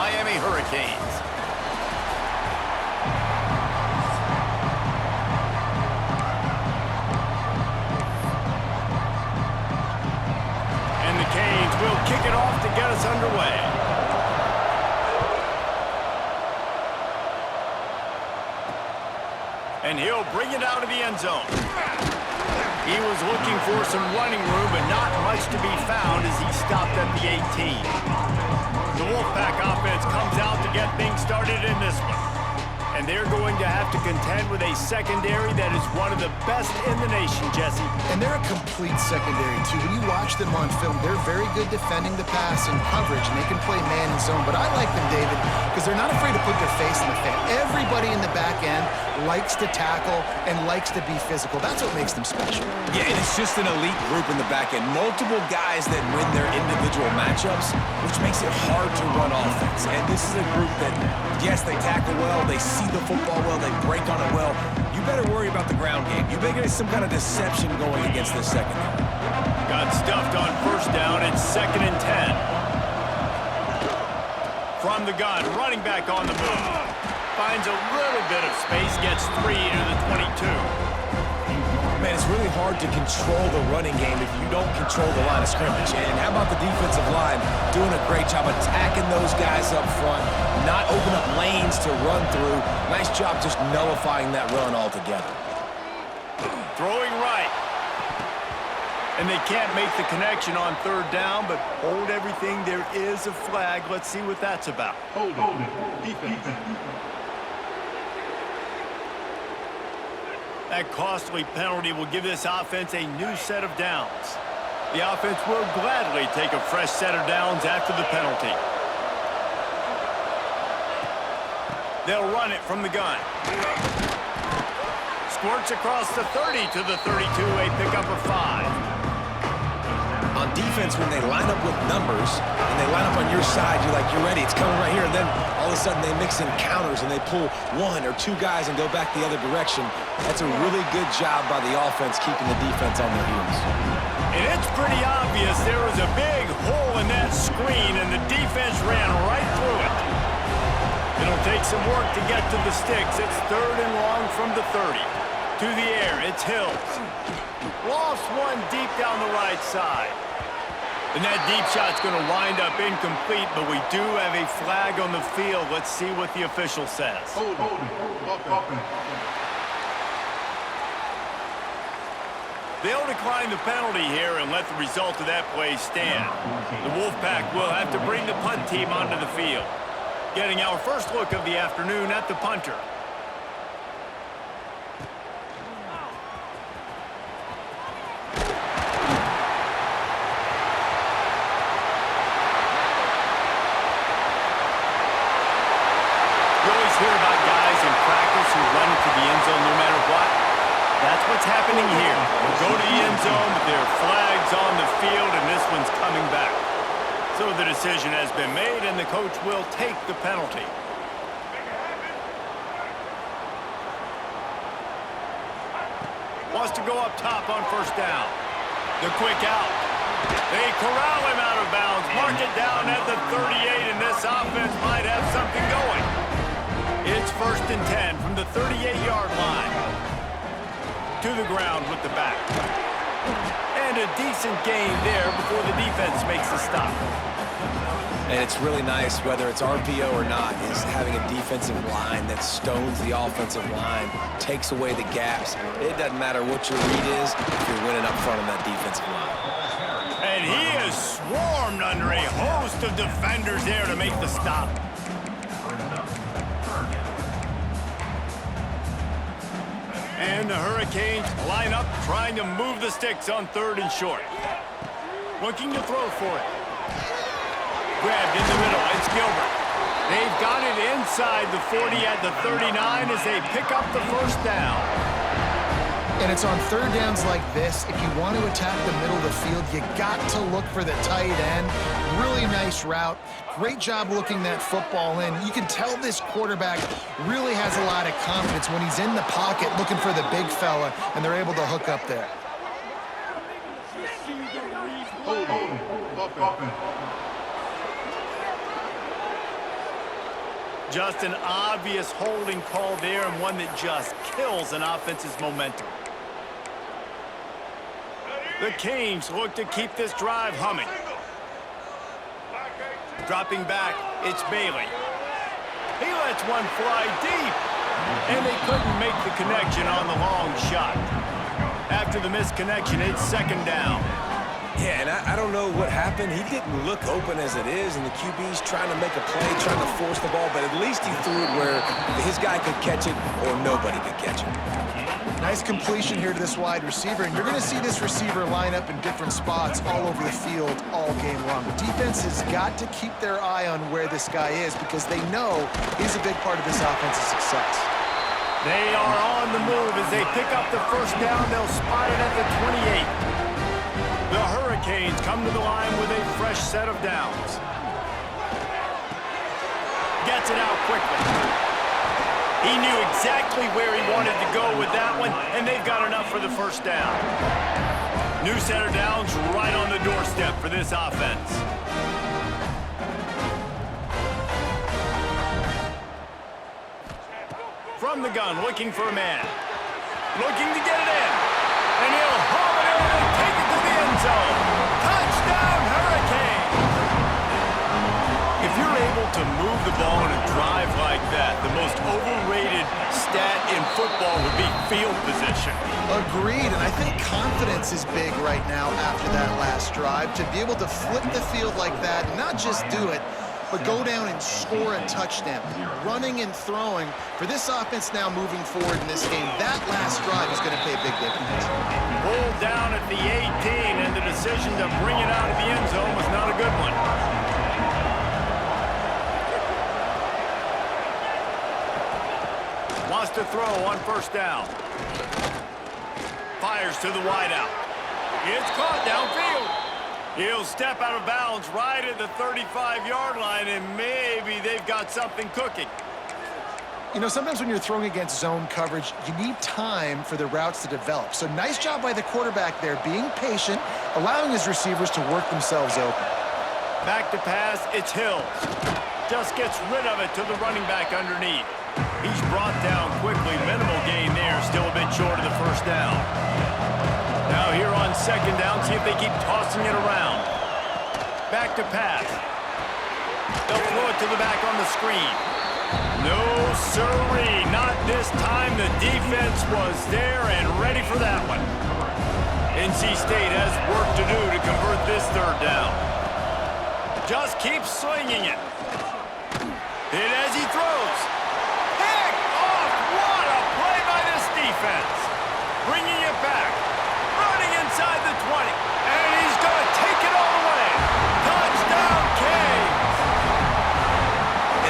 Miami Hurricanes. And the Canes will kick it off to get us underway. And he'll bring it out of the end zone. He was looking for some running room, but not much to be found as he stopped at the 18. The Wolfpack offense comes out to get things started in this one. And they're going to have to contend with a secondary that is one of the best in the nation, Jesse. And they're a complete secondary, too. When you watch them on film, they're very good defending the pass and coverage, and they can play man and zone. But I like them, David, because they're not afraid to put their face in the fan. Everybody in the back end likes to tackle and likes to be physical. That's what makes them special. Yeah, and it's just an elite group in the back end. Multiple guys that win their individual matchups, which makes it hard to run offense. And this is a group that, yes, they tackle well, they see the football well, they break on it well. You better worry about the ground game. You better get some kind of deception going against this secondary. Got stuffed on first down. It's 2nd and 10. From the gun, running back on the move. Finds a little bit of space, gets 3 to the 22. Man, it's really hard to control the running game if you don't control the line of scrimmage. And how about the defensive line doing a great job attacking those guys up front, not open up lanes to run through. Nice job just nullifying that run altogether. Throwing right. And they can't make the connection on 3rd down, but hold everything. There is a flag. Let's see what that's about. Hold it. Defense. That costly penalty will give this offense a new set of downs. The offense will gladly take a fresh set of downs after the penalty. They'll run it from the gun. Squirts across the 30 to the 32, a pickup of 5. On defense, when they line up with numbers and they line up on your side, you're like, you're ready, it's coming right here. And then all of a sudden they mix in counters and they pull 1 or 2 guys and go back the other direction. That's a really good job by the offense keeping the defense on their heels. And it's pretty obvious there was a big hole in that screen and the defense ran right through it. It'll take some work to get to the sticks. It's 3rd and long from the 30. To the air, it's Hills. Lofts one deep down the right side. And that deep shot's going to wind up incomplete, but we do have a flag on the field. Let's see what the official says. Hold it. They'll decline the penalty here and let the result of that play stand. The Wolfpack will have to bring the punt team onto the field. Getting our first look of the afternoon at the punter. Hear about guys in practice who run into the end zone no matter what. That's what's happening here. They'll go to the end zone, but there are flags on the field, and this one's coming back. So the decision has been made, and the coach will take the penalty. Wants to go up top on first down. The quick out. They corral him out of bounds. Mark it down at the 38, and this offense might have something going. It's 1st and 10 from the 38-yard line. To the ground with the back. And a decent gain there before the defense makes the stop. And it's really nice, whether it's RPO or not, is having a defensive line that stones the offensive line, takes away the gaps. It doesn't matter what your read is if you're winning up front on that defensive line. And he is swarmed under a host of defenders there to make the stop. And the Hurricanes line up, trying to move the sticks on 3rd and short. Looking to throw for it. Grabbed in the middle, it's Gilbert. They've got it inside the 40 at the 39 as they pick up the first down. And it's on 3rd downs like this. If you want to attack the middle of the field, you got to look for the tight end. Really nice route. Great job looking that football in. You can tell this quarterback really has a lot of confidence when he's in the pocket looking for the big fella, and they're able to hook up there. Just an obvious holding call there, and one that just kills an offense's momentum. The Canes look to keep this drive humming. Dropping back, it's Bailey. He lets one fly deep, and they couldn't make the connection on the long shot. After the missed connection, it's second down. Yeah, and I don't know what happened. He didn't look open as it is, and the QB's trying to make a play, trying to force the ball, but at least he threw it where his guy could catch it or nobody could catch it. Nice completion here to this wide receiver, and you're going to see this receiver line up in different spots all over the field all game long. Defense has got to keep their eye on where this guy is because they know he's a big part of this offense's success. They are on the move as they pick up the first down. They'll spot it at the 28. The Hurricanes come to the line with a fresh set of downs. Gets it out quickly. He knew exactly where he wanted to go with that one, and they've got enough for the first down. New set of downs right on the doorstep for this offense. From the gun, looking for a man. Looking to get it in. And he'll haul it in and take it to the end zone. Touchdown, Hurricanes! If you're able to move the ball in a drive like that, the most overrated stat in football would be field position. Agreed, and I think confidence is big right now after that last drive. To be able to flip the field like that, not just do it, but go down and score a touchdown. Running and throwing, for this offense now moving forward in this game, that last drive is going to pay a big difference. Pulled down at the 18, and the decision to bring it out of the end zone was not a good one. Wants to throw on first down. Fires to the wideout. It's caught downfield. He'll step out of bounds right at the 35-yard line, and maybe they've got something cooking. You know, sometimes when you're throwing against zone coverage, you need time for the routes to develop. So nice job by the quarterback there, being patient, allowing his receivers to work themselves open. Back to pass, it's Hills. Just gets rid of it to the running back underneath. He's brought down quickly. Minimal gain there, still a bit short of the first down. Now here on second down, see if they keep tossing it around. Back to pass. They'll throw it to the back on the screen. No sirree, not this time. The defense was there and ready for that one. NC State has work to do to convert this third down. Just keep slinging it. Hit as he throws. Picked off. What a play by this defense. Bringing it back. Running inside the 20. And he's going to take it all the way. Touchdown, Canes.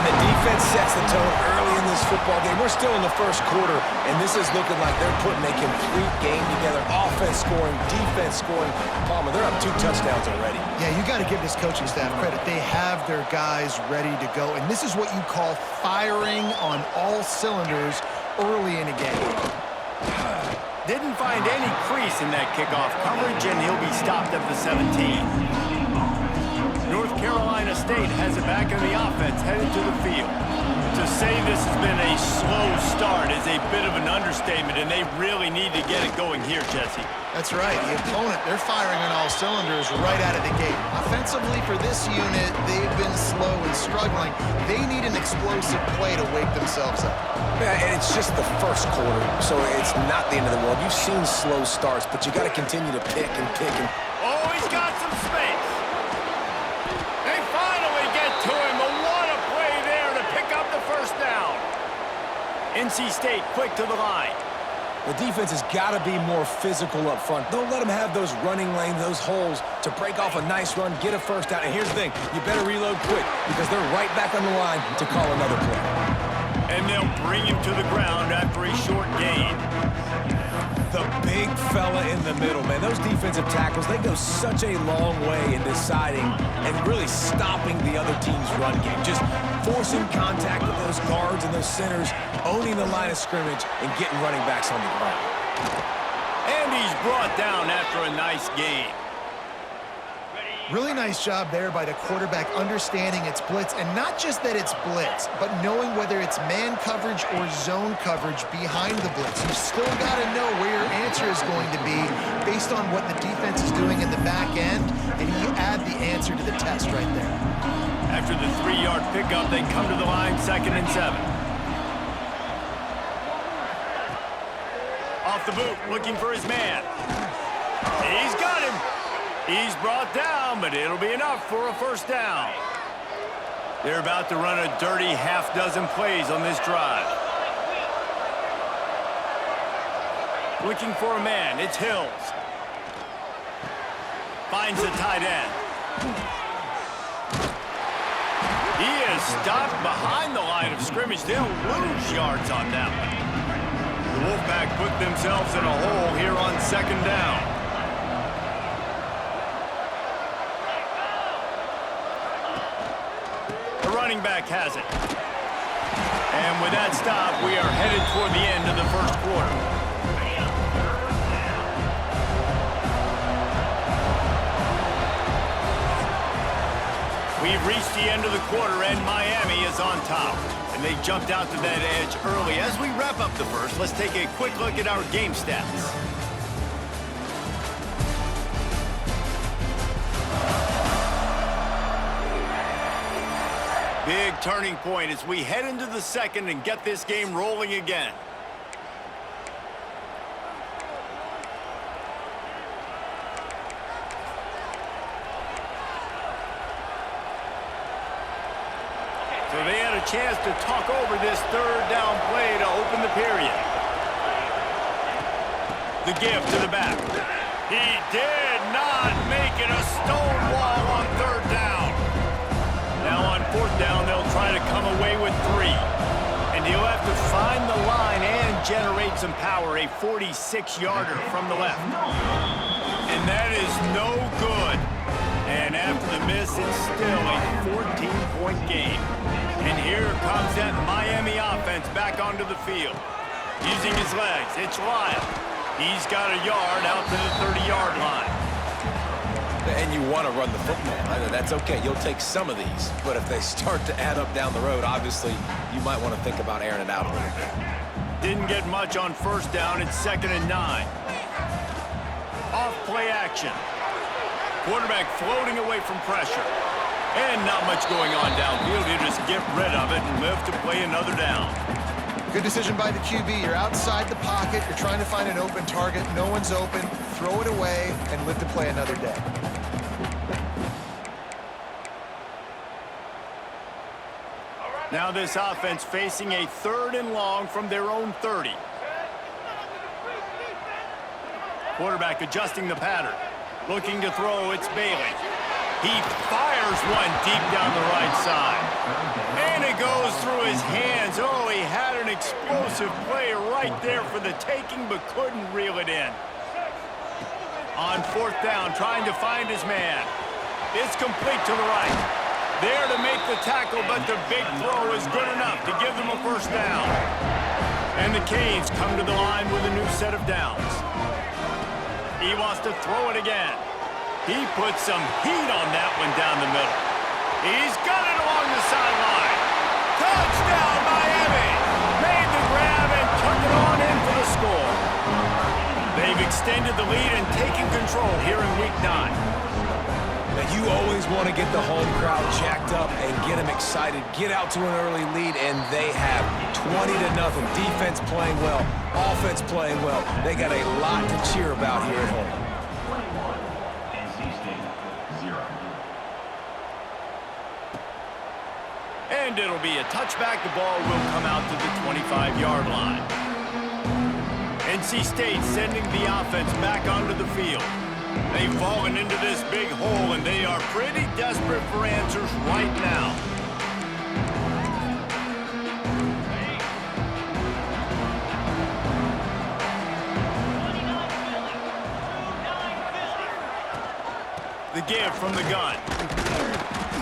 And the defense sets the tone early in this football game. We're still in the first quarter, and this is looking like they're putting a complete game together. Offense scoring, defense scoring. Palmer, they're up 2 touchdowns already. Yeah, you got to give this coaching staff credit. They have their guys ready to go, and this is what you call firing on all cylinders early in a game. Didn't find any crease in that kickoff coverage, and he'll be stopped at the 17. North Carolina State has it back in the offense, headed to the field. To say this has been a slow start is a bit of an understatement, and they really need to get it going here, Jesse. That's right. The opponent, they're firing on all cylinders right out of the gate. Offensively for this unit, they've been slow and struggling. They need an explosive play to wake themselves up. Yeah, and it's just the first quarter, so it's not the end of the world. You've seen slow starts, but you got to continue to pick and pick. Oh, he's got some space. They finally get to him, but what a play there to pick up the first down. NC State quick to the line. The defense has got to be more physical up front. Don't let them have those running lanes, those holes to break off a nice run, get a first down. And here's the thing, you better reload quick because they're right back on the line to call another play. And they'll bring him to the ground after a short gain. The big fella in the middle, man. Those defensive tackles, they go such a long way in deciding and really stopping the other team's run game. Just forcing contact with those guards and those centers, owning the line of scrimmage, and getting running backs on the ground. And he's brought down after a nice gain. Really nice job there by the quarterback understanding it's blitz, and not just that it's blitz, but knowing whether it's man coverage or zone coverage behind the blitz. You've still got to know where your answer is going to be based on what the defense is doing in the back end, and you add the answer to the test right there. After the 3-yard pickup, they come to the line, 2nd and 7. Off the boot, looking for his man. He's got him. He's brought down, but it'll be enough for a first down. They're about to run a dirty half-dozen plays on this drive. Looking for a man, it's Hills. Finds the tight end. He is stopped behind the line of scrimmage. They'll lose yards on that one. The Wolfpack put themselves in a hole here on 2nd down. The running back has it. And with that stop, we are headed toward the end of the first quarter. We've reached the end of the quarter, and Miami is on top. And they jumped out to that edge early. As we wrap up the first, let's take a quick look at our game stats. Big turning point as we head into the second and get this game rolling again. So they had a chance to talk over this 3rd down play to open the period. The give to the back. He did not make it a stonewall on 3rd down. Now on 4th down, they'll try to come away with 3. And he'll have to find the line and generate some power, a 46-yarder from the left. And that is no good. And after the miss, it's still a 14-point game. And here comes that Miami offense back onto the field. Using his legs, it's Lyle. He's got a yard out to the 30-yard line. And you want to run the football. That's okay. You'll take some of these. But if they start to add up down the road, obviously, you might want to think about airing it out a little bit. Didn't get much on 1st down. It's 2nd and 9. Off play action. Quarterback floating away from pressure. And not much going on downfield. You just get rid of it and live to play another down. Good decision by the QB. You're outside the pocket. You're trying to find an open target. No one's open. Throw it away and live to play another day. Now this offense facing a 3rd and long from their own 30. Quarterback adjusting the pattern. Looking to throw, it's Bailey. He fires one deep down the right side. And it goes through his hands. Oh, he had an explosive play right there for the taking, but couldn't reel it in. On 4th down, trying to find his man. It's complete to the right. There to make the tackle, but the big throw is good enough to give them a first down. And the Canes come to the line with a new set of downs. He wants to throw it again. He put some heat on that one down the middle. He's got it along the sideline. Touchdown, Miami! Made the grab and took it on in for the score. They've extended the lead and taken control here in Week 9. Now, you always want to get the home crowd jacked up and get them excited. Get out to an early lead, and they have 20-0. Defense playing well, offense playing well. They got a lot to cheer about here at home. And it'll be a touchback. The ball will come out to the 25-yard line. NC State sending the offense back onto the field. They've fallen into this big hole, and they are pretty desperate for answers right now. The give from the gun.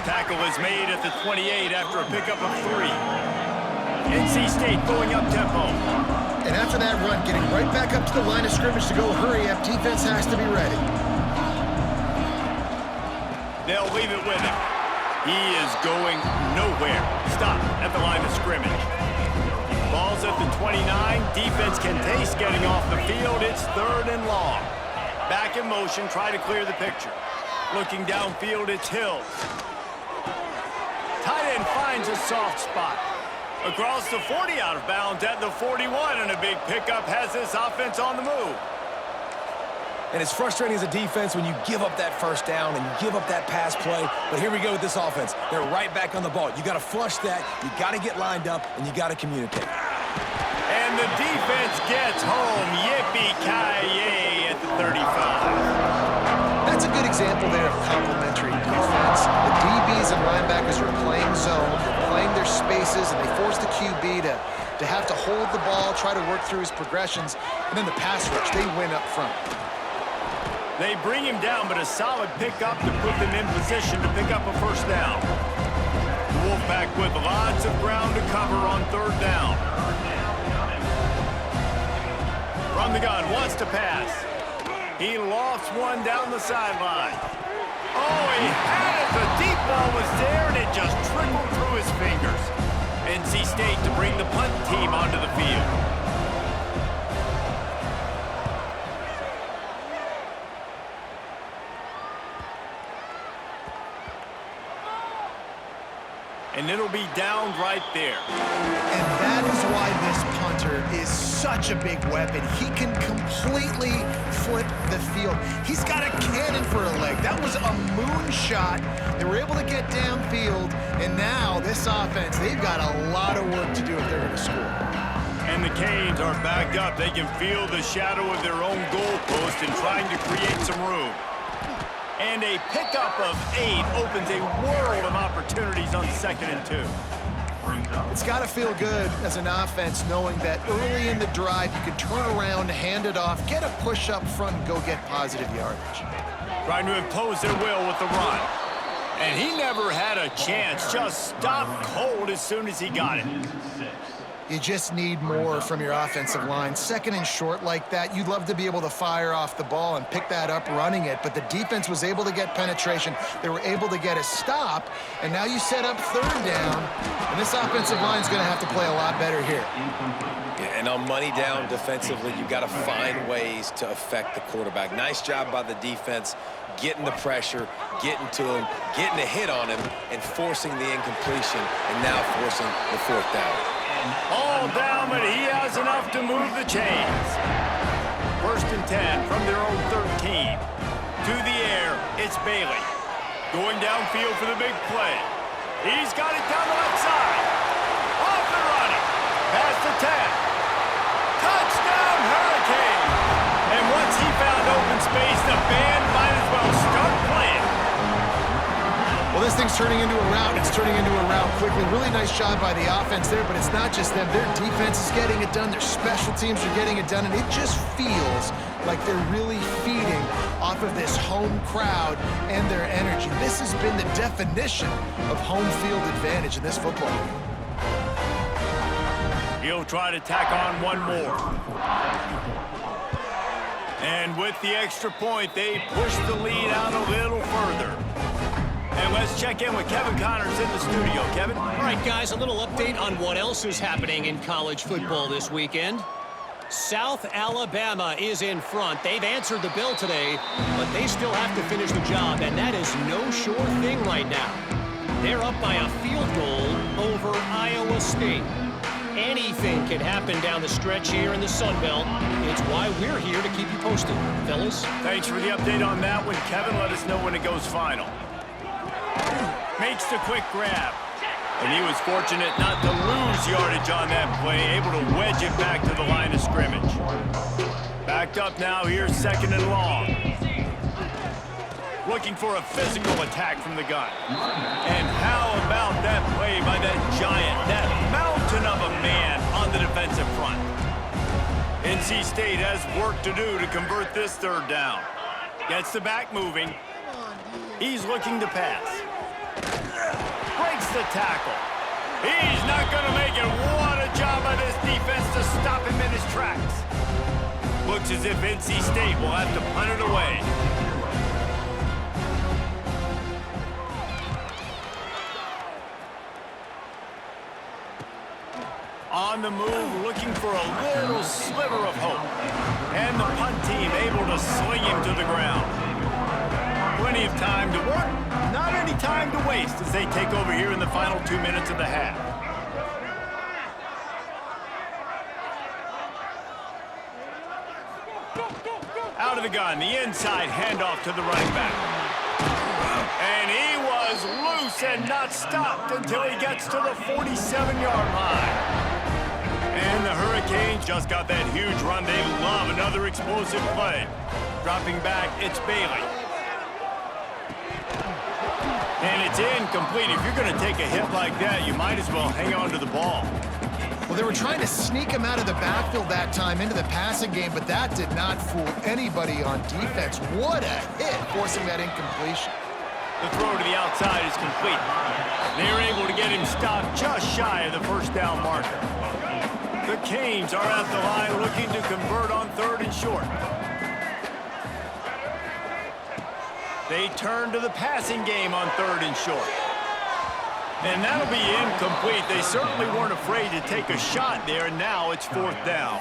Tackle is made at the 28 after a pickup of 3. NC State going up tempo. And after that run, getting right back up to the line of scrimmage to go hurry up. Defense has to be ready. They'll leave it with him. He is going nowhere. Stop at the line of scrimmage. Ball's at the 29. Defense can taste getting off the field. It's 3rd and long. Back in motion, try to clear the picture. Looking downfield, it's Hill. Tight end finds a soft spot. Across the 40, out of bounds at the 41, and a big pickup has this offense on the move. And it's frustrating as a defense when you give up that first down and you give up that pass play. But here we go with this offense. They're right back on the ball. You got to flush that, you got to get lined up, and you got to communicate. And the defense gets home. Yippee-ki-yay at the 35. That's a good example there of complementary defense. The DBs and linebackers are playing zone, they're playing their spaces, and they force the QB to have to hold the ball, try to work through his progressions, and then the pass rush, they win up front. They bring him down, but a solid pickup to put them in position to pick up a first down. The Wolfpack with lots of ground to cover on 3rd down. From the gun, wants to pass. He lofts one down the sideline. Oh, he had it. The deep ball was there, and it just trickled through his fingers. NC State to bring the punt team onto the field. And it'll be down right there. And that is why this punter is such a big weapon. He can completely flip the field. He's got a cannon for a leg. That was a moonshot. They were able to get downfield, and now this offense, they've got a lot of work to do if they're going to score. And the Canes are backed up. They can feel the shadow of their own goalpost and trying to create some room. And a pickup of 8 opens a world of opportunities on 2nd and 2. It's got to feel good as an offense knowing that early in the drive you can turn around, hand it off, get a push up front, and go get positive yardage. Trying to impose their will with the run. And he never had a chance. Just stopped cold as soon as he got it. You just need more from your offensive line. 2nd and short like that, you'd love to be able to fire off the ball and pick that up running it, but the defense was able to get penetration. They were able to get a stop, and now you set up 3rd down, and this offensive line is going to have to play a lot better here. Yeah, and on money down defensively, you've got to find ways to affect the quarterback. Nice job by the defense, getting the pressure, getting to him, getting a hit on him, and forcing the incompletion, and now forcing the 4th down. All down, but he has enough to move the chains. 1st and 10 from their own 13. To the air, it's Bailey. Going downfield for the big play. He's got it down the left side. Off and running. Past the 10. Touchdown, Hurricane! And once he found open space, the band might as well start playing. Well, this thing's turning into a rout. It's turning into a rout quickly. Really nice job by the offense there, but it's not just them. Their defense is getting it done. Their special teams are getting it done, and it just feels like they're really feeding off of this home crowd and their energy. This has been the definition of home field advantage in this football game. He'll try to tack on one more. And with the extra point, they push the lead out a little further. And let's check in with Kevin Connors in the studio. Kevin? All right, guys, a little update on what else is happening in college football this weekend. South Alabama is in front. They've answered the bell today, but they still have to finish the job, and that is no sure thing right now. They're up by a field goal over Iowa State. Anything can happen down the stretch here in the Sun Belt. It's why we're here to keep you posted. Fellas? Thanks for the update on that one, Kevin. Let us know when it goes final. Makes the quick grab. And he was fortunate not to lose yardage on that play, able to wedge it back to the line of scrimmage. Backed up now, here's 2nd and long. Looking for a physical attack from the gun. And how about that play by that giant, that mountain of a man on the defensive front? NC State has work to do to convert this 3rd down. Gets the back moving. He's looking to pass. Breaks the tackle. He's not going to make it. What a job by this defense to stop him in his tracks. Looks as if NC State will have to punt it away. On the move, looking for a little sliver of hope. And the punt team able to sling him to the ground. Plenty of time to work, not any time to waste as they take over here in the final 2 minutes of the half. Out of the gun, the inside handoff to the running back. And he was loose and not stopped until he gets to the 47-yard line. And the Hurricanes just got that huge run. They love another explosive play. Dropping back, it's Bailey. And it's incomplete. If you're going to take a hit like that, you might as well hang on to the ball. Well, they were trying to sneak him out of the backfield that time into the passing game, but that did not fool anybody on defense. What a hit, forcing that incompletion. The throw to the outside is complete. They were able to get him stopped just shy of the first down marker. The Canes are at the line looking to convert on 3rd and short. They turn to the passing game on 3rd and short. And that'll be incomplete. They certainly weren't afraid to take a shot there, and now it's 4th down.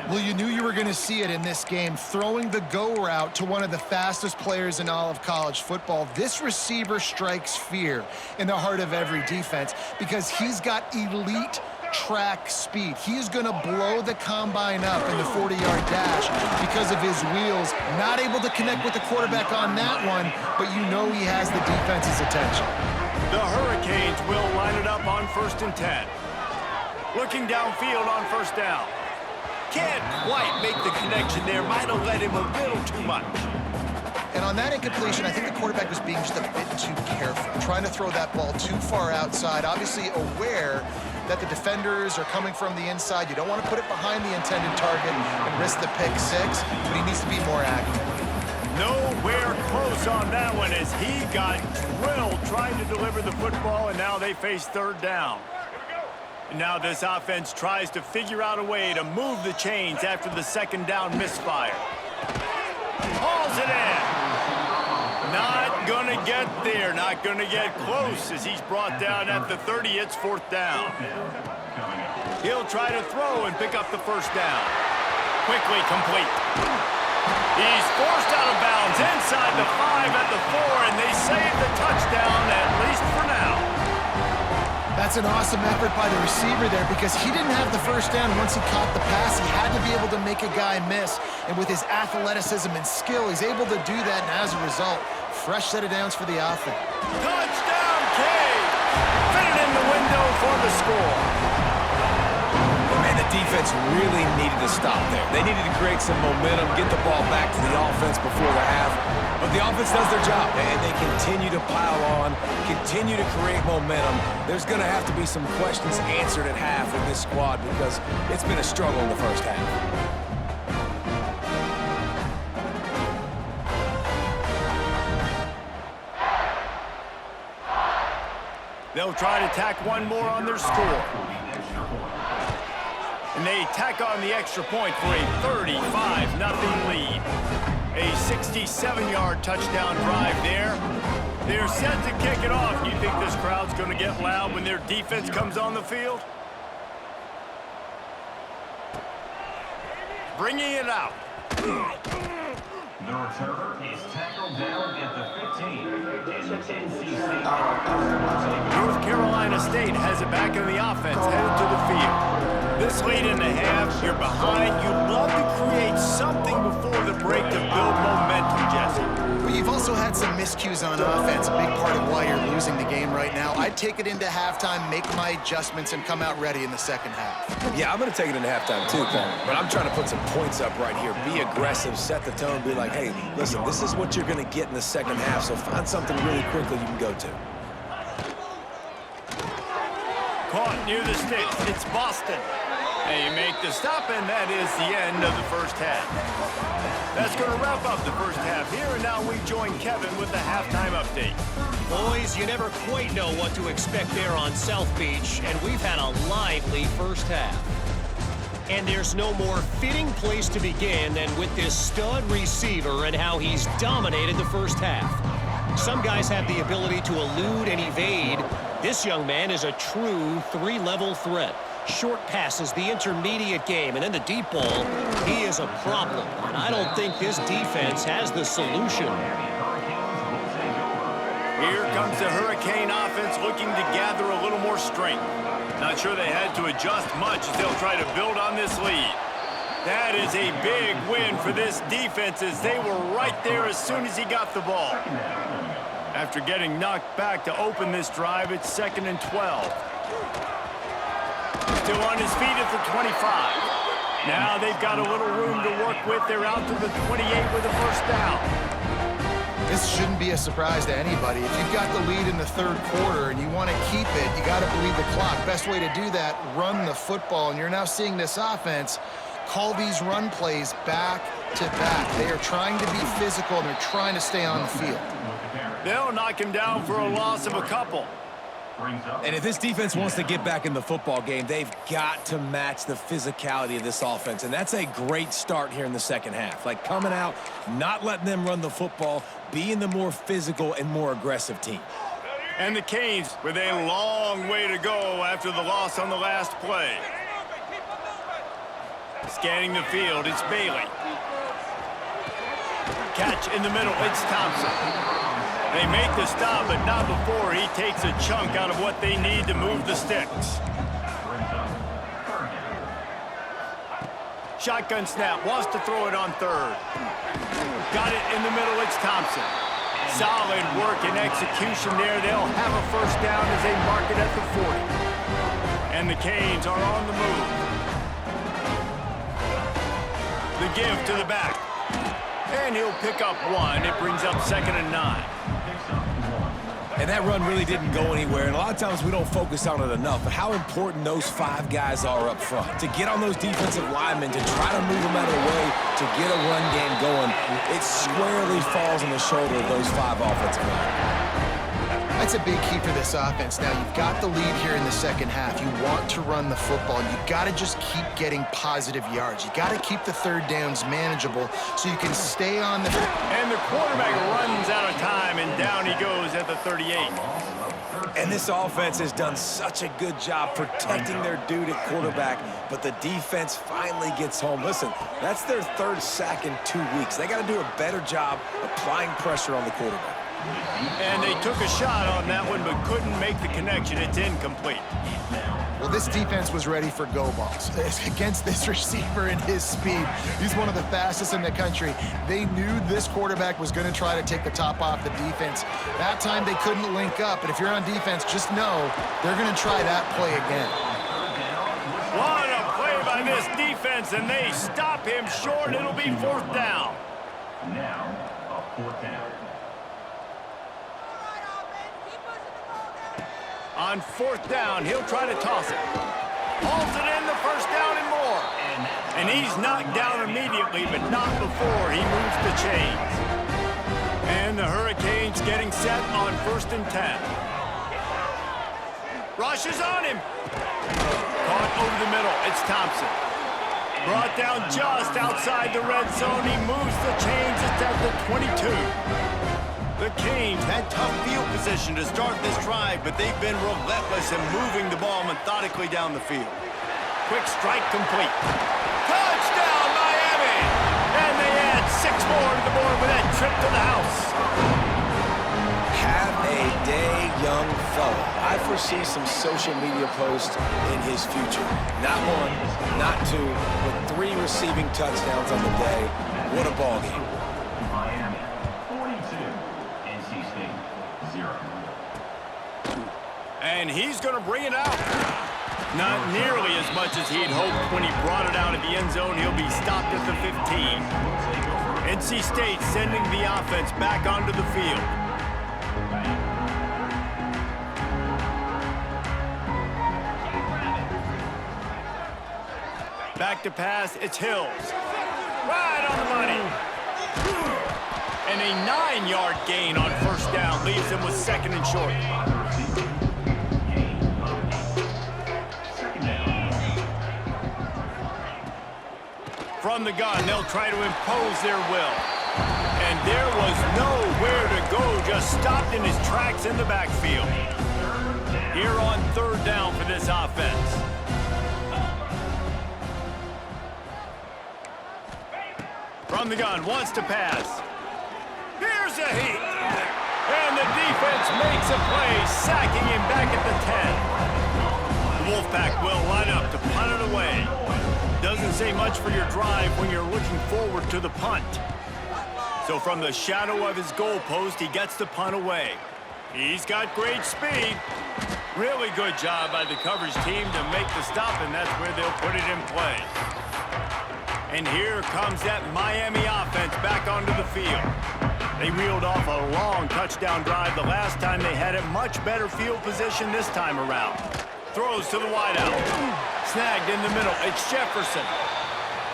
Well, you knew you were going to see it in this game, throwing the go route to one of the fastest players in all of college football. This receiver strikes fear in the heart of every defense because he's got elite track speed. He's going to blow the combine up in the 40-yard dash because of his wheels. Not able to connect with the quarterback on that one, but you know he has the defense's attention. The Hurricanes will line it up on 1st and 10. Looking downfield on 1st down. Can't quite make the connection there. Might have let him a little too much. And on that incompletion, I think the quarterback was being just a bit too careful, trying to throw that ball too far outside, obviously aware that the defenders are coming from the inside. You don't want to put it behind the intended target and risk the pick six, but he needs to be more accurate. Nowhere close on that one as he got drilled trying to deliver the football, and now they face 3rd down. And now this offense tries to figure out a way to move the chains after the 2nd down misfire. Hauls it in. Not going to get there, not going to get close as he's brought down at the 30. It's 4th down. He'll try to throw and pick up the 1st down. Quickly complete. He's forced out of bounds inside the 5 at the 4, and they save the touchdown, at least for now. That's an awesome effort by the receiver there because he didn't have the 1st down once he caught the pass. He had to be able to make a guy miss, and with his athleticism and skill, he's able to do that, and as a result, fresh set of downs for the offense. Touchdown, Canes! Fit it in the window for the score. Man, the defense really needed to stop there. They needed to create some momentum, get the ball back to the offense before the half. But the offense does their job, and they continue to pile on, continue to create momentum. There's going to have to be some questions answered at half with this squad because it's been a struggle in the first half. They'll try to tack one more on their score. And they tack on the extra point for a 35-0 lead. A 67-yard touchdown drive there. They're set to kick it off. You think this crowd's going to get loud when their defense comes on the field? Bringing it out. The returner is tackled down at the 15. North Carolina State has it back in the offense, headed to the field. This late in the half, you're behind. You'd love to create something before the break to build momentum, Jesse. But you've also had some miscues on offense, a big part of why you're losing the game right now. I'd take it into halftime, make my adjustments, and come out ready in the 2nd half. Yeah, I'm going to take it into halftime too, Paul. But I'm trying to put some points up right here. Be aggressive, set the tone, be like, hey, listen, this is what you're going to get in the 2nd half, so find something really quickly you can go to. Caught near the sticks. It's Boston. They make the stop, and that is the end of the first half. That's going to wrap up the first half here, and now we join Kevin with the halftime update. Boys, you never quite know what to expect there on South Beach, and we've had a lively first half. And there's no more fitting place to begin than with this stud receiver and how he's dominated the first half. Some guys have the ability to elude and evade. This young man is a true 3-level threat. Short passes, the intermediate game, and then the deep ball. He is a problem, and I don't think this defense has the solution. Here comes the Hurricane offense looking to gather a little more strength. Not sure they had to adjust much as they'll try to build on this lead. That is a big win for this defense as they were right there as soon as he got the ball. After getting knocked back to open this drive, it's 2nd and 12. Still on his feet at the 25. Now they've got a little room to work with. They're out to the 28 with a first down. This shouldn't be a surprise to anybody. If you've got the lead in the third quarter and you want to keep it, you got to bleed the clock. Best way to do that, run the football. And you're now seeing this offense call these run plays back to back. They are trying to be physical, and they're trying to stay on the field. They'll knock him down for a loss of a couple. And if this defense wants to get back in the football game, they've got to match the physicality of this offense. And that's a great start here in the second half. Like coming out, not letting them run the football, being the more physical and more aggressive team. And the Canes with a long way to go after the loss on the last play. Scanning the field, it's Bailey. Catch in the middle, it's Thompson. They make the stop, but not before he takes a chunk out of what they need to move the sticks. Shotgun snap, wants to throw it on third. Got it in the middle, it's Thompson. Solid work and execution there. They'll have a first down as they mark it at the 40. And the Canes are on the move. The give to the back. And he'll pick up one. It brings up 2nd and 9. And that run really didn't go anywhere. And a lot of times we don't focus on it enough. But how important those 5 guys are up front. To get on those defensive linemen, to try to move them out of the way, to get a run game going, it squarely falls on the shoulder of those 5 offensive linemen. That's a big key for this offense. Now, you've got the lead here in the second half. You want to run the football. You've got to just keep getting positive yards. You got to keep the third downs manageable so you can stay on the... And the quarterback runs out of time, and down he goes at the 38. And this offense has done such a good job protecting their dude at quarterback, but the defense finally gets home. Listen, that's their 3rd sack in 2 weeks. They got to do a better job applying pressure on the quarterback. And they took a shot on that one, but couldn't make the connection. It's incomplete. Well, this defense was ready for go balls against this receiver and his speed. He's one of the fastest in the country. They knew this quarterback was going to try to take the top off the defense. That time they couldn't link up, but if you're on defense, just know they're going to try that play again. What a play by this defense, and they stop him short. It'll be 4th down. Now, a 4th down. On 4th down, he'll try to toss it. Hauls it in, the first down and more. And he's knocked down immediately, but not before he moves the chains. And the Hurricanes getting set on 1st and 10. Rush is on him. Caught over the middle, it's Thompson. Brought down just outside the red zone. He moves the chains, it's at the 22. The Canes had tough field position to start this drive, but they've been relentless in moving the ball methodically down the field. Quick strike complete. Touchdown, Miami! And they add 6 more to the board with that trip to the house. Have a day, young fella. I foresee some social media posts in his future. Not 1, not 2, but 3 receiving touchdowns on the day. What a ball game. Miami, 42. NC State, 0. And he's going to bring it out. Not nearly as much as he'd hoped when he brought it out of the end zone. He'll be stopped at the 15. NC State sending the offense back onto the field. Back to pass, it's Hills. Right on the money. And a 9-yard gain on first down leaves him with 2nd and short. From the gun, they'll try to impose their will. And there was nowhere to go, just stopped in his tracks in the backfield. Here on 3rd down for this offense. From the gun, wants to pass. Here's a heat. And the defense makes a play, sacking him back at the 10. The Wolfpack will line up to punt it away. Doesn't say much for your drive when you're looking forward to the punt. So from the shadow of his goalpost, he gets the punt away. He's got great speed. Really good job by the coverage team to make the stop, and that's where they'll put it in play. And here comes that Miami offense back onto the field. They reeled off a long touchdown drive the last time. They had a much better field position this time around. Throws to the wideout. Snagged in the middle. It's Jefferson.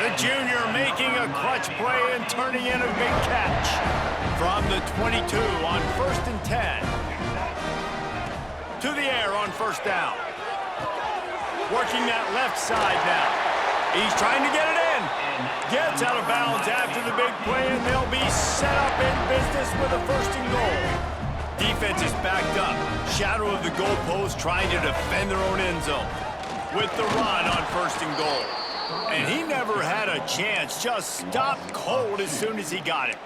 The junior making a clutch play and turning in a big catch. From the 22 on 1st and 10. To the air on 1st down. Working that left side now. He's trying to get it in. Gets out of bounds after the big play, and they'll be set up in business with a 1st and goal. Defense is backed up. Shadow of the goalpost trying to defend their own end zone. With the run on 1st and goal. And he never had a chance. Just stopped cold as soon as he got it.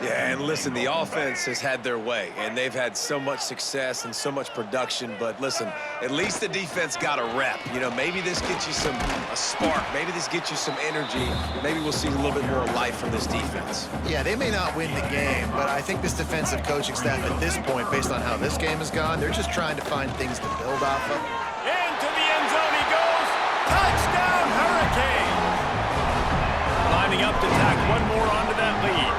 Yeah, and listen, the offense has had their way, and they've had so much success and so much production. But listen, at least the defense got a rep. You know, maybe this gets you a spark. Maybe this gets you some energy. Maybe we'll see a little bit more life from this defense. Yeah, they may not win the game, but I think this defensive coaching staff at this point, based on how this game has gone, they're just trying to find things to build off of. Into the end zone he goes. Touchdown, Hurricane! Lining up to tack one more onto that lead.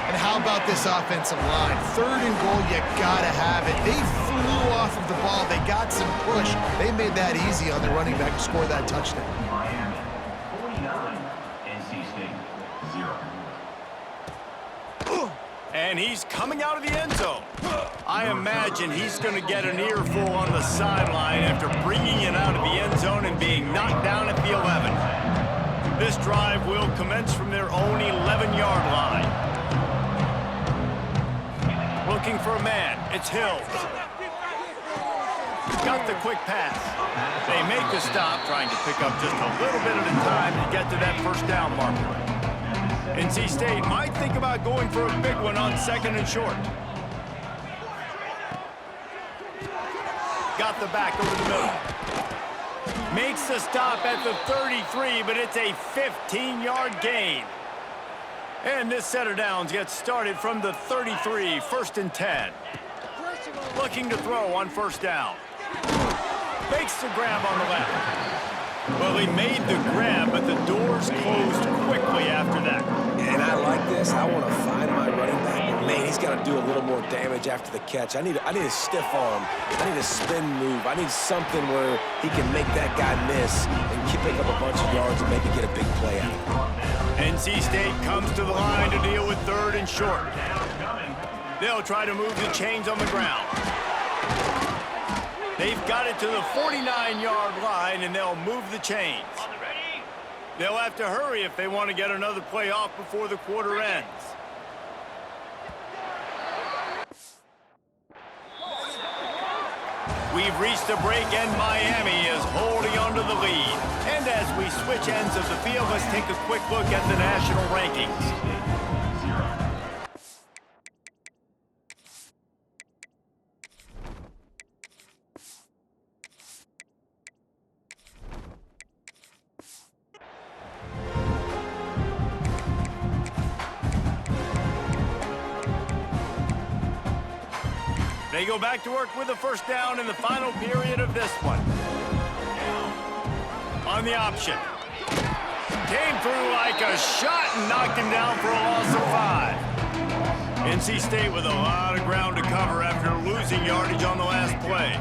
And how about this offensive line? 3rd and goal, you gotta have it. They flew off of the ball. They got some push. They made that easy on the running back to score that touchdown. Miami, 49. NC State, 0. And he's coming out of the end zone. I imagine he's going to get an earful on the sideline after bringing it out of the end zone and being knocked down at the 11. This drive will commence from their own 11-yard line. Looking for a man. It's Hill. Got the quick pass. They make the stop, trying to pick up just a little bit at a time to get to that 1st down marker. NC State might think about going for a big one on 2nd and short. Got the back over the middle. Makes the stop at the 33, but it's a 15-yard gain. And this set of downs gets started from the 33, 1st and 10. Looking to throw on 1st down. Makes the grab on the left. Well, he made the grab, but the doors closed quickly after that. And I like this. I want to find my running back. But man, he's got to do a little more damage after the catch. I need a stiff arm. I need a spin move. I need something where he can make that guy miss and pick up a bunch of yards and maybe get a big play out of it. NC State comes to the line to deal with 3rd and short. They'll try to move the chains on the ground. They've got it to the 49-yard line, and they'll move the chains. They'll have to hurry if they want to get another play off before the quarter ends. We've reached a break, and Miami is holding on to the lead. And as we switch ends of the field, let's take a quick look at the national rankings. They go back to work with a 1st down in the final period of this one. On the option. Came through like a shot and knocked him down for a loss of 5. NC State with a lot of ground to cover after losing yardage on the last play.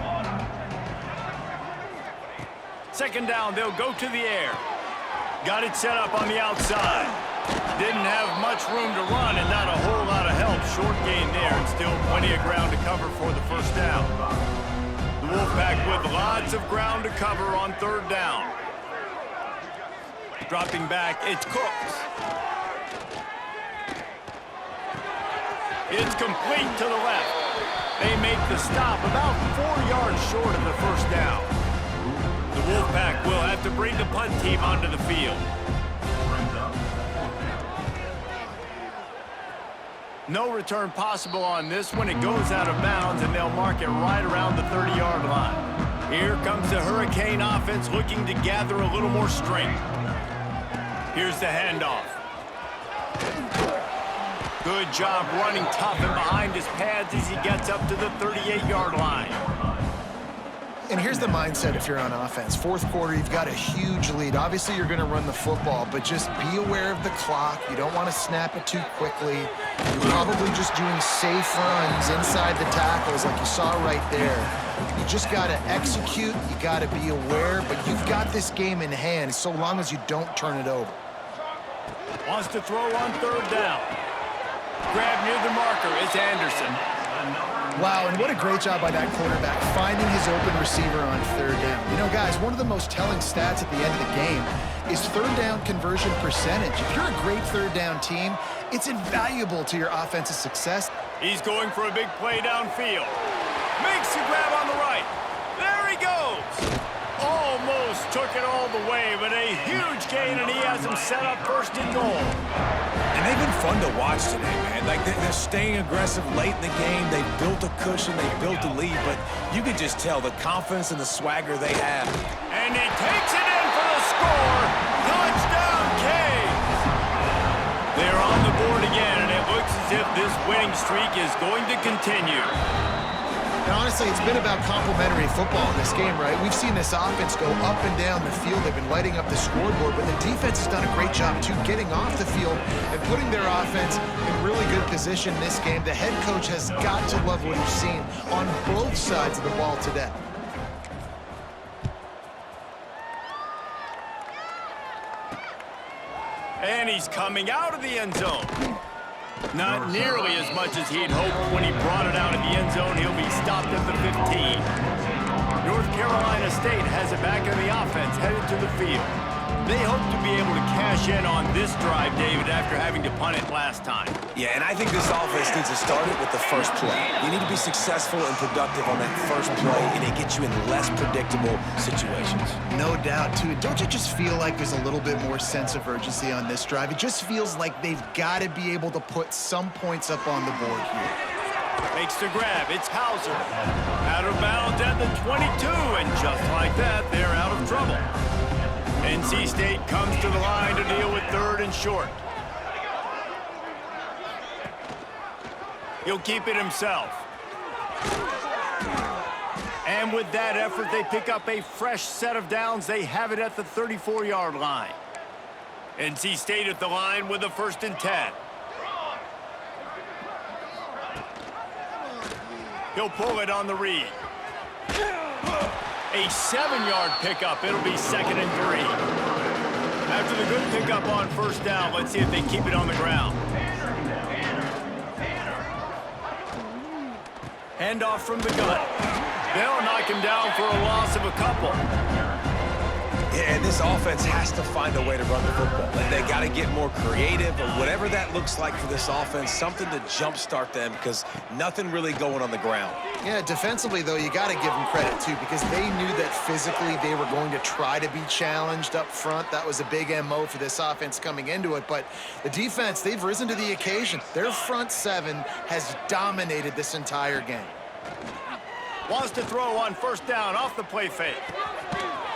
2nd down, they'll go to the air. Got it set up on the outside. Didn't have much room to run and not a whole lot of help. Short gain there and still plenty of ground to cover for the 1st down. The Wolfpack with lots of ground to cover on 3rd down. Dropping back, it's Cooks. It's complete to the left. They make the stop about 4 yards short of the 1st down. The Wolfpack will have to bring the punt team onto the field. No return possible on this one. It goes out of bounds, and they'll mark it right around the 30-yard line. Here comes the Hurricane offense looking to gather a little more strength. Here's the handoff. Good job running tough and behind his pads as he gets up to the 38-yard line. And here's the mindset if you're on offense. Fourth quarter, you've got a huge lead. Obviously, you're going to run the football, but just be aware of the clock. You don't want to snap it too quickly. You're probably just doing safe runs inside the tackles like you saw right there. You just got to execute. You got to be aware, but you've got this game in hand so long as you don't turn it over. Wants to throw on third down. Grab near the marker. It's Anderson. Wow, and what a great job by that quarterback, finding his open receiver on third down. You know, guys, one of the most telling stats at the end of the game is third down conversion percentage. If you're a great third down team, it's invaluable to your offensive success. He's going for a big play downfield. Makes the grab on the right. There he goes. Almost took it all the way, but a huge gain, and he has him set up first and goal. And they've been fun to watch today, man. Like, they're staying aggressive late in the game. They've built a cushion. They've built a lead. But you can just tell the confidence and the swagger they have. And he takes it in for the score. Touchdown, Canes. They're on the board again, and it looks as if this winning streak is going to continue. And honestly, it's been about complementary football in this game, right? We've seen this offense go up and down the field. They've been lighting up the scoreboard, but the defense has done a great job, too, getting off the field and putting their offense in really good position in this game. The head coach has got to love what he's seen on both sides of the ball today. And he's coming out of the end zone. Not nearly as much as he'd hoped when he brought it out of the end zone. He'll be stopped at the 15. North Carolina State has it back on the offense, headed to the field. They hope to be able to cash in on this drive, David, after having to punt it last time. Yeah, and I think this offense needs to start it with the first play. You need to be successful and productive on that first play, and it gets you in less predictable situations. No doubt, too. Don't you just feel like there's a little bit more sense of urgency on this drive? It just feels like they've got to be able to put some points up on the board here. Makes the grab. It's Hauser. Out of bounds at the 22, and just like that, they're out of trouble. NC State comes to the line to deal with third and short. He'll keep it himself. And with that effort, they pick up a fresh set of downs. They have it at the 34-yard line. NC State at the line with a 1st and 10. He'll pull it on the read. A 7-yard pickup. It'll be 2nd and 3. After the good pickup on first down, let's see if they keep it on the ground. Handoff from the gun. They'll knock him down for a loss of a couple. Yeah, and this offense has to find a way to run the football. They got to get more creative, or whatever that looks like for this offense, something to jumpstart them, because nothing really going on the ground. Yeah, defensively, though, you got to give them credit, too, because they knew that physically they were going to try to be challenged up front. That was a big MO for this offense coming into it. But the defense, they've risen to the occasion. Their front seven has dominated this entire game. Wants to throw on first down off the play fake.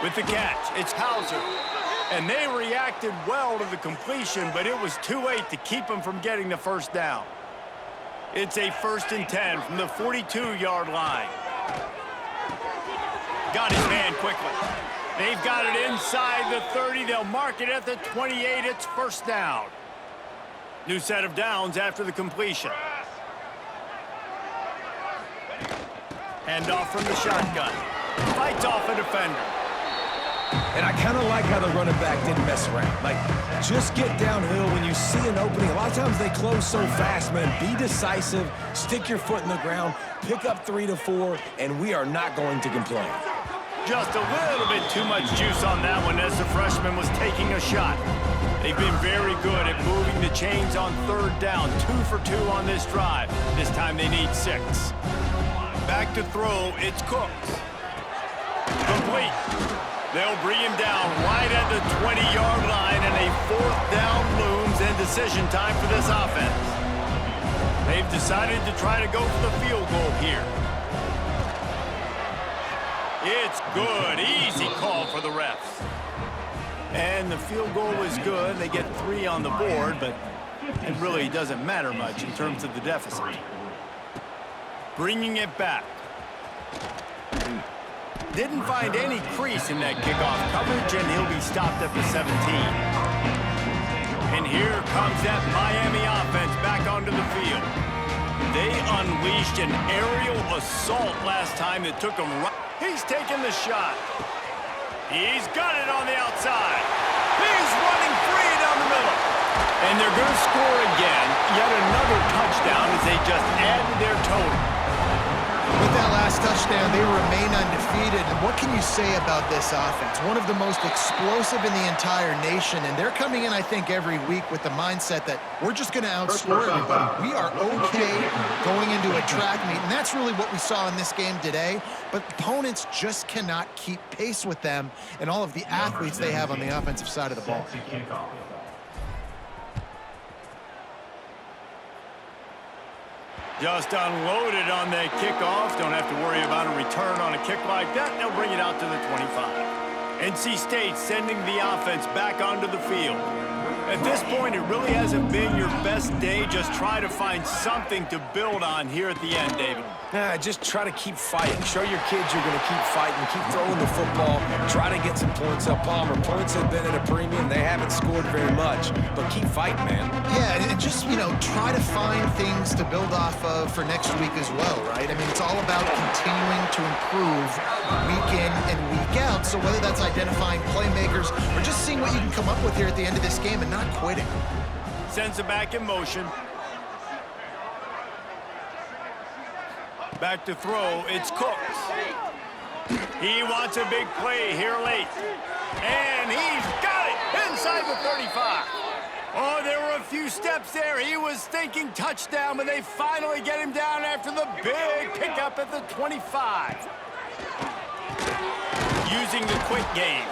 With the catch, it's Hauser. And they reacted well to the completion, but it was too late to keep them from getting the first down. It's a 1st and 10 from the 42-yard line. Got his man quickly. They've got it inside the 30. They'll mark it at the 28. It's 1st down. New set of downs after the completion. Handoff from the shotgun. Fights off a defender. And I kind of like how the running back didn't mess around. Like, just get downhill when you see an opening. A lot of times they close so fast, man. Be decisive, stick your foot in the ground, pick up 3 to 4, and we are not going to complain. Just a little bit too much juice on that one as the freshman was taking a shot. They've been very good at moving the chains on third down. 2 for 2 on this drive. This time they need 6. Back to throw, it's Cooks. Complete. They'll bring him down right at the 20-yard line, and a 4th down looms and decision time for this offense. They've decided to try to go for the field goal here. It's good. Easy call for the refs. And the field goal is good. They get 3 on the board, but it really doesn't matter much in terms of the deficit. Bringing it back. Didn't find any crease in that kickoff coverage, and he'll be stopped at the 17. And here comes that Miami offense back onto the field. They unleashed an aerial assault last time that took him right. He's taking the shot. He's got it on the outside. He's running free down the middle. And they're going to score again. Yet another touchdown as they just add to their total. With that last touchdown, they remain undefeated. And what can you say about this offense? One of the most explosive in the entire nation. And they're coming in, I think, every week with the mindset that we're just going to outscore everybody. We are okay going into a track meet. And that's really what we saw in this game today. But opponents just cannot keep pace with them and all of the athletes they have on the offensive side of the ball. Just unloaded on that kickoff. Don't have to worry about a return on a kick like that. They'll bring it out to the 25. NC State sending the offense back onto the field. At this point, it really hasn't been your best day. Just try to find something to build on here at the end, David. Just try to keep fighting. Show your kids you're going to keep fighting. Keep throwing the football. Try to get some points up. Palmer, points have been at a premium. They haven't scored very much, but keep fighting, man. Yeah, and just, try to find things to build off of for next week as well, right? I mean, it's all about continuing to improve week in and week out. So whether that's identifying playmakers or just seeing what you can come up with here at the end of this game and not quitting. Sends it back in motion. Back to throw, it's Cooks. He wants a big play here late. And he's got it inside the 35. Oh, there were a few steps there. He was thinking touchdown, but they finally get him down after the big pickup at the 25. Using the quick game.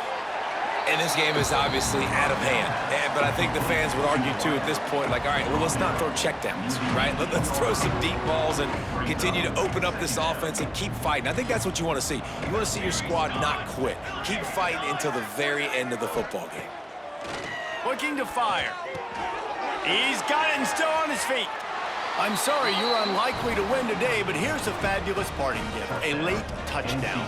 And this game is obviously out of hand. But I think the fans would argue, too, at this point, like, all right, well, let's not throw checkdowns, right? Let's throw some deep balls and continue to open up this offense and keep fighting. I think that's what you want to see. You want to see your squad not quit. Keep fighting until the very end of the football game. Looking to fire. He's got it and still on his feet. I'm sorry, you're unlikely to win today, but here's a fabulous parting gift. A late touchdown.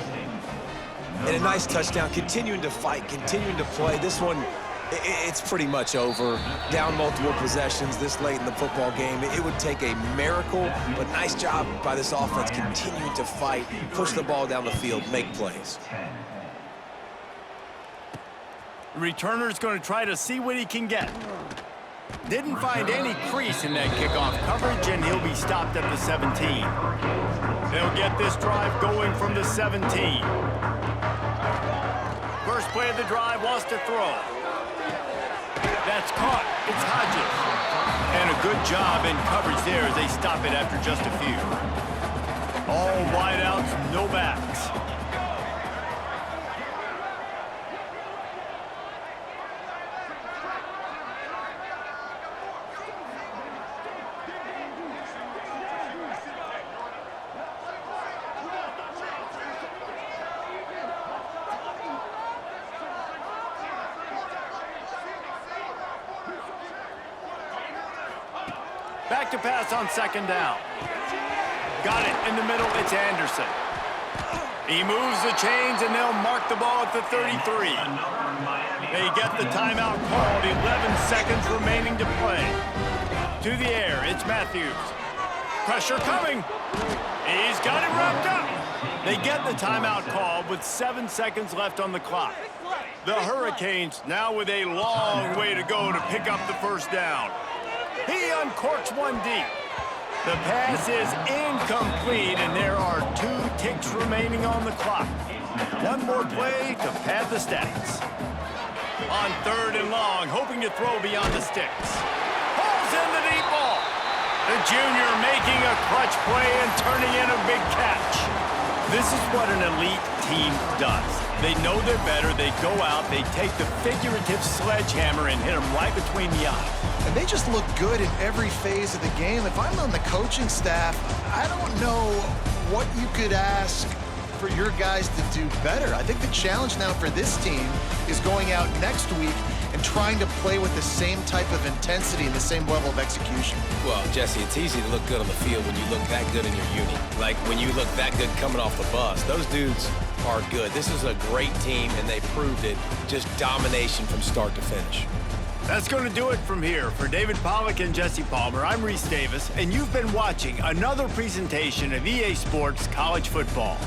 And a nice touchdown, continuing to fight, continuing to play. This one, it's pretty much over. Down multiple possessions this late in the football game. It would take a miracle, but nice job by this offense continuing to fight, push the ball down the field, make plays. The returner's going to try to see what he can get. Didn't find any crease in that kickoff coverage, and he'll be stopped at the 17. They'll get this drive going from the 17. First play of the drive, wants to throw. That's caught. It's Hodges. And a good job in coverage there as they stop it after just a few. All wideouts, no backs. Back to pass on second down. Got it in the middle, it's Anderson. He moves the chains and they'll mark the ball at the 33. They get the timeout called, 11 seconds remaining to play. To the air, it's Matthews. Pressure coming. He's got it wrapped up. They get the timeout called with 7 seconds left on the clock. The Hurricanes now with a long way to go to pick up the first down. He uncorks one deep. The pass is incomplete, and there are 2 ticks remaining on the clock. One more play to pad the stats. On third and long, hoping to throw beyond the sticks. Pulls in the deep ball. The junior making a clutch play and turning in a big catch. This is what an elite team does. They know they're better. They go out. They take the figurative sledgehammer and hit them right between the eyes. And they just look good in every phase of the game. If I'm on the coaching staff, I don't know what you could ask for your guys to do better. I think the challenge now for this team is going out next week and trying to play with the same type of intensity and the same level of execution. Well, Jesse, it's easy to look good on the field when you look that good in your uni. Like when you look that good coming off the bus. Those dudes are good. This is a great team, and they proved it. Just domination from start to finish. That's going to do it from here. For David Pollack and Jesse Palmer, I'm Reese Davis, and you've been watching another presentation of EA Sports College Football.